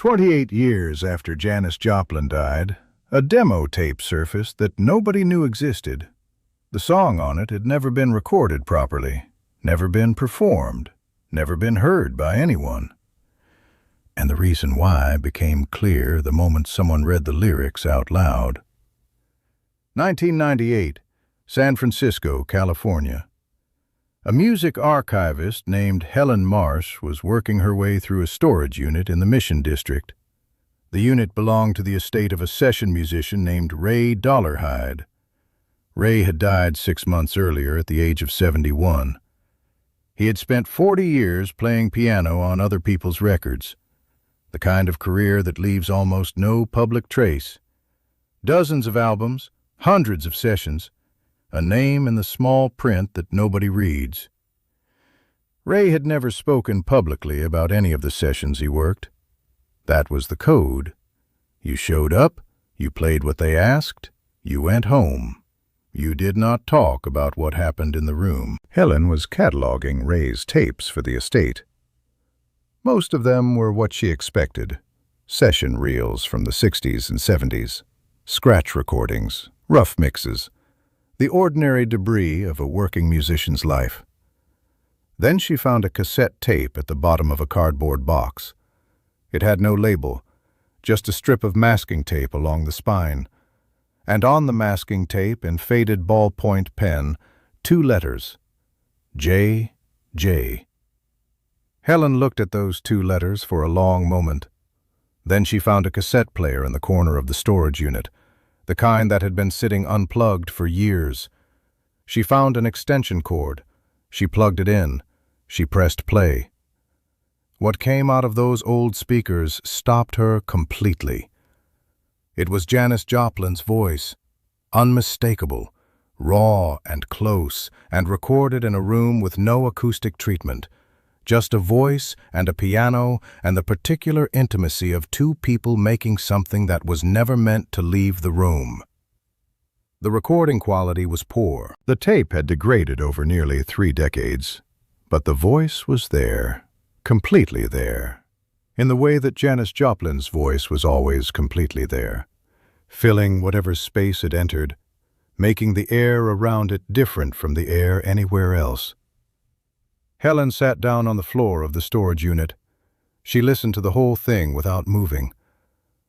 28 years after Janis Joplin died, a demo tape surfaced that nobody knew existed. The song on it had never been recorded properly, never been performed, never been heard by anyone. And the reason why became clear the moment someone read the lyrics out loud. 1998, San Francisco, California. A music archivist named Helen Marsh was working her way through a storage unit in the Mission District. The unit belonged to the estate of a session musician named Ray Dollarhide. Ray had died 6 months earlier at the age of 71. He had spent 40 years playing piano on other people's records, the kind of career that leaves almost no public trace. Dozens of albums, hundreds of sessions, a name in the small print that nobody reads. Ray had never spoken publicly about any of the sessions he worked. That was the code. You showed up, you played what they asked, you went home. You did not talk about what happened in the room. Helen was cataloging Ray's tapes for the estate. Most of them were what she expected. Session reels from the 60s and 70s, scratch recordings, rough mixes, the ordinary debris of a working musician's life. Then she found a cassette tape at the bottom of a cardboard box. It had no label, just a strip of masking tape along the spine. And on the masking tape, in faded ballpoint pen, 2 letters, J. J. Helen looked at those 2 letters for a long moment. Then she found a cassette player in the corner of the storage unit, the kind that had been sitting unplugged for years. She found an extension cord. She plugged it in. She pressed play. What came out of those old speakers stopped her completely. It was Janis Joplin's voice, unmistakable, raw and close, and recorded in a room with no acoustic treatment. Just a voice and a piano and the particular intimacy of 2 people making something that was never meant to leave the room. The recording quality was poor. The tape had degraded over nearly 3 decades, but the voice was there, completely there, in the way that Janis Joplin's voice was always completely there, filling whatever space it entered, making the air around it different from the air anywhere else. Helen sat down on the floor of the storage unit. She listened to the whole thing without moving.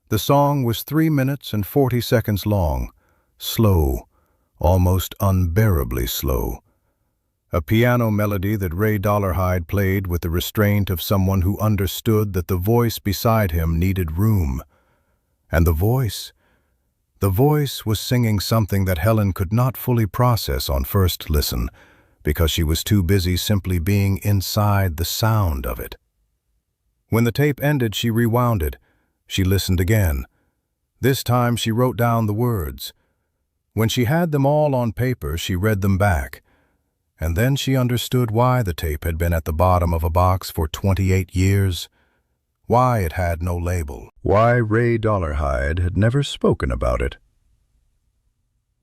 The song was 3 minutes and 40 seconds long, slow, almost unbearably slow. A piano melody that Ray Dollarhide played with the restraint of someone who understood that the voice beside him needed room. And the voice was singing something that Helen could not fully process on first listen, because she was too busy simply being inside the sound of it. When the tape ended, she rewound it. She listened again. This time she wrote down the words. When she had them all on paper, she read them back. And then she understood why the tape had been at the bottom of a box for 28 years, why it had no label, why Ray Dollarhide had never spoken about it.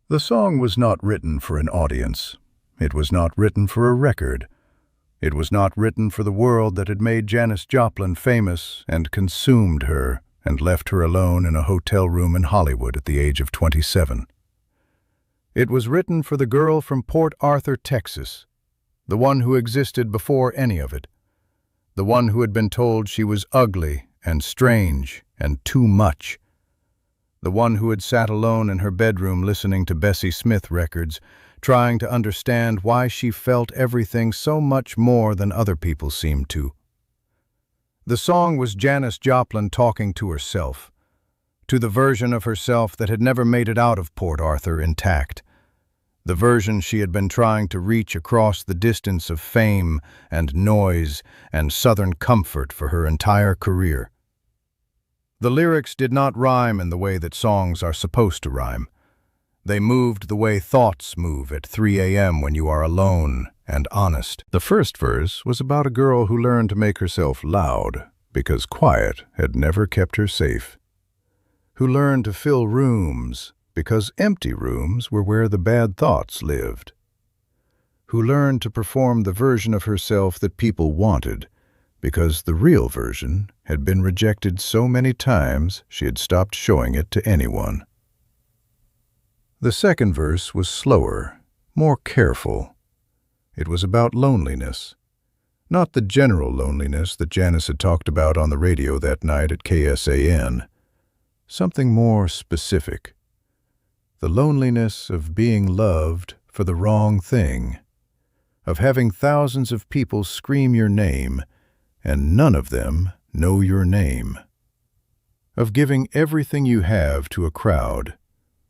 The song was not written for an audience. It was not written for a record. It was not written for the world that had made Janis Joplin famous and consumed her and left her alone in a hotel room in Hollywood at the age of 27. It was written for the girl from Port Arthur, Texas, the one who existed before any of it, the one who had been told she was ugly and strange and too much, the one who had sat alone in her bedroom listening to Bessie Smith records, trying to understand why she felt everything so much more than other people seemed to. The song was Janis Joplin talking to herself, to the version of herself that had never made it out of Port Arthur intact, the version she had been trying to reach across the distance of fame and noise and Southern comfort for her entire career. The lyrics did not rhyme in the way that songs are supposed to rhyme. They moved the way thoughts move at 3 a.m. when you are alone and honest. The first verse was about a girl who learned to make herself loud because quiet had never kept her safe, who learned to fill rooms because empty rooms were where the bad thoughts lived, who learned to perform the version of herself that people wanted because the real version had been rejected so many times she had stopped showing it to anyone. The second verse was slower, more careful. It was about loneliness. Not the general loneliness that Janis had talked about on the radio that night at KSAN. Something more specific. The loneliness of being loved for the wrong thing. Of having thousands of people scream your name, and none of them know your name. Of giving everything you have to a crowd,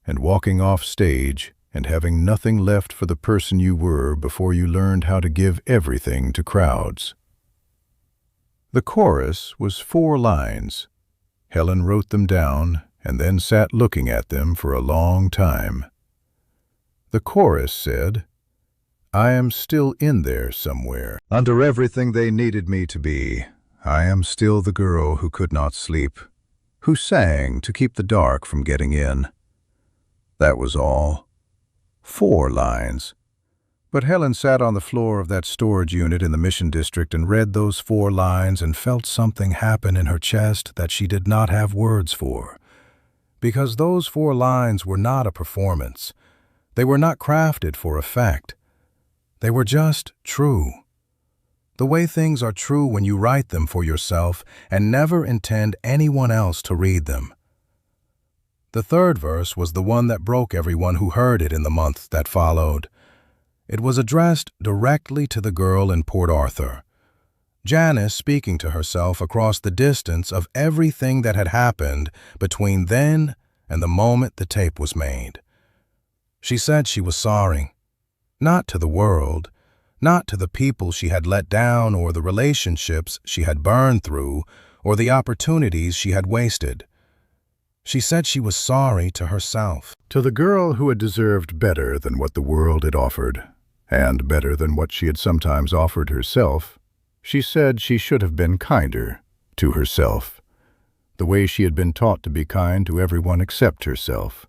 and walking off stage and having nothing left for the person you were before you learned how to give everything to crowds. The chorus was 4 lines. Helen wrote them down and then sat looking at them for a long time. The chorus said, "I am still in there somewhere. Under everything they needed me to be, I am still the girl who could not sleep, who sang to keep the dark from getting in." That was all. 4 lines. But Helen sat on the floor of that storage unit in the Mission District and read those 4 lines and felt something happen in her chest that she did not have words for. Because those 4 lines were not a performance. They were not crafted for effect. They were just true. The way things are true when you write them for yourself and never intend anyone else to read them. The third verse was the one that broke everyone who heard it in the month that followed. It was addressed directly to the girl in Port Arthur. Janis speaking to herself across the distance of everything that had happened between then and the moment the tape was made. She said she was sorry. Not to the world, not to the people she had let down or the relationships she had burned through or the opportunities she had wasted. She said she was sorry to herself. To the girl who had deserved better than what the world had offered, and better than what she had sometimes offered herself, she said she should have been kinder to herself, the way she had been taught to be kind to everyone except herself,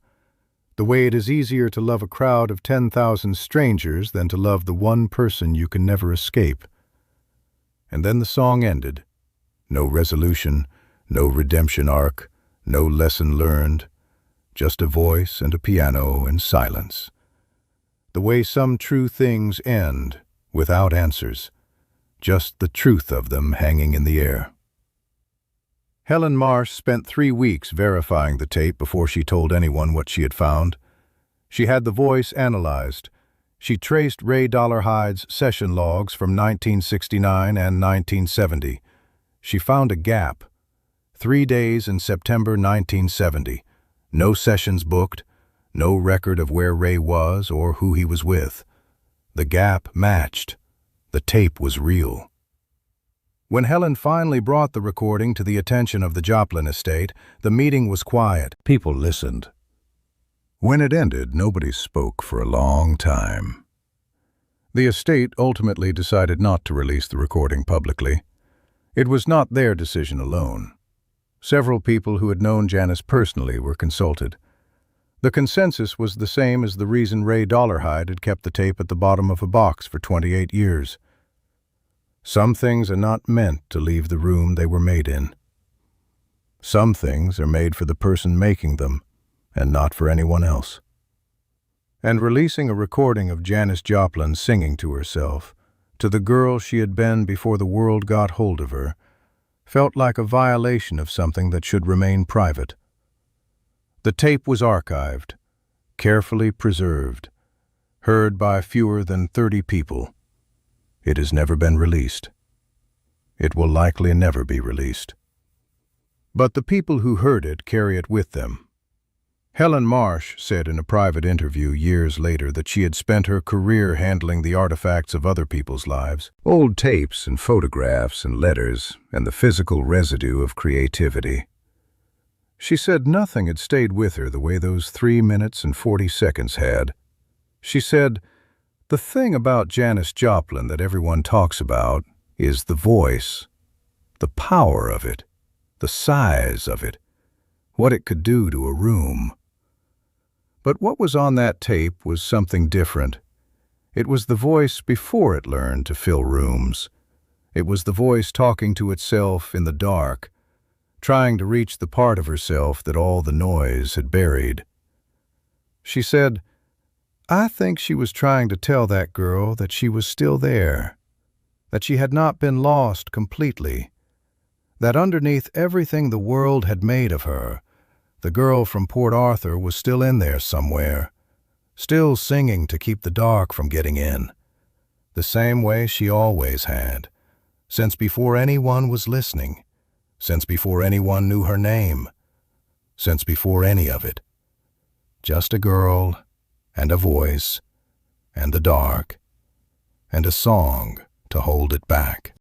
the way it is easier to love a crowd of 10,000 strangers than to love the one person you can never escape. And then the song ended. No resolution, no redemption arc, no lesson learned, just a voice and a piano and silence. The way some true things end, without answers, just the truth of them hanging in the air. Helen Marsh spent 3 weeks verifying the tape before she told anyone what she had found. She had the voice analyzed. She traced Ray Dollarhide's session logs from 1969 and 1970. She found a gap. 3 days in September 1970. No sessions booked, no record of where Ray was or who he was with. The gap matched. The tape was real. When Helen finally brought the recording to the attention of the Joplin estate, the meeting was quiet. People listened. When it ended, nobody spoke for a long time. The estate ultimately decided not to release the recording publicly. It was not their decision alone. Several people who had known Janis personally were consulted. The consensus was the same as the reason Ray Dollarhide had kept the tape at the bottom of a box for 28 years. Some things are not meant to leave the room they were made in. Some things are made for the person making them, and not for anyone else. And releasing a recording of Janis Joplin singing to herself, to the girl she had been before the world got hold of her, felt like a violation of something that should remain private. The tape was archived, carefully preserved, heard by fewer than 30 people. It has never been released. It will likely never be released. But the people who heard it carry it with them. Helen Marsh said in a private interview years later that she had spent her career handling the artifacts of other people's lives, old tapes and photographs and letters and the physical residue of creativity. She said nothing had stayed with her the way those 3 minutes and 40 seconds had. She said, "The thing about Janis Joplin that everyone talks about is the voice, the power of it, the size of it, what it could do to a room." But what was on that tape was something different. It was the voice before it learned to fill rooms. It was the voice talking to itself in the dark, trying to reach the part of herself that all the noise had buried. She said, "I think she was trying to tell that girl that she was still there, that she had not been lost completely, that underneath everything the world had made of her, the girl from Port Arthur was still in there somewhere, still singing to keep the dark from getting in, the same way she always had, since before anyone was listening, since before anyone knew her name, since before any of it. Just a girl, and a voice, and the dark, and a song to hold it back."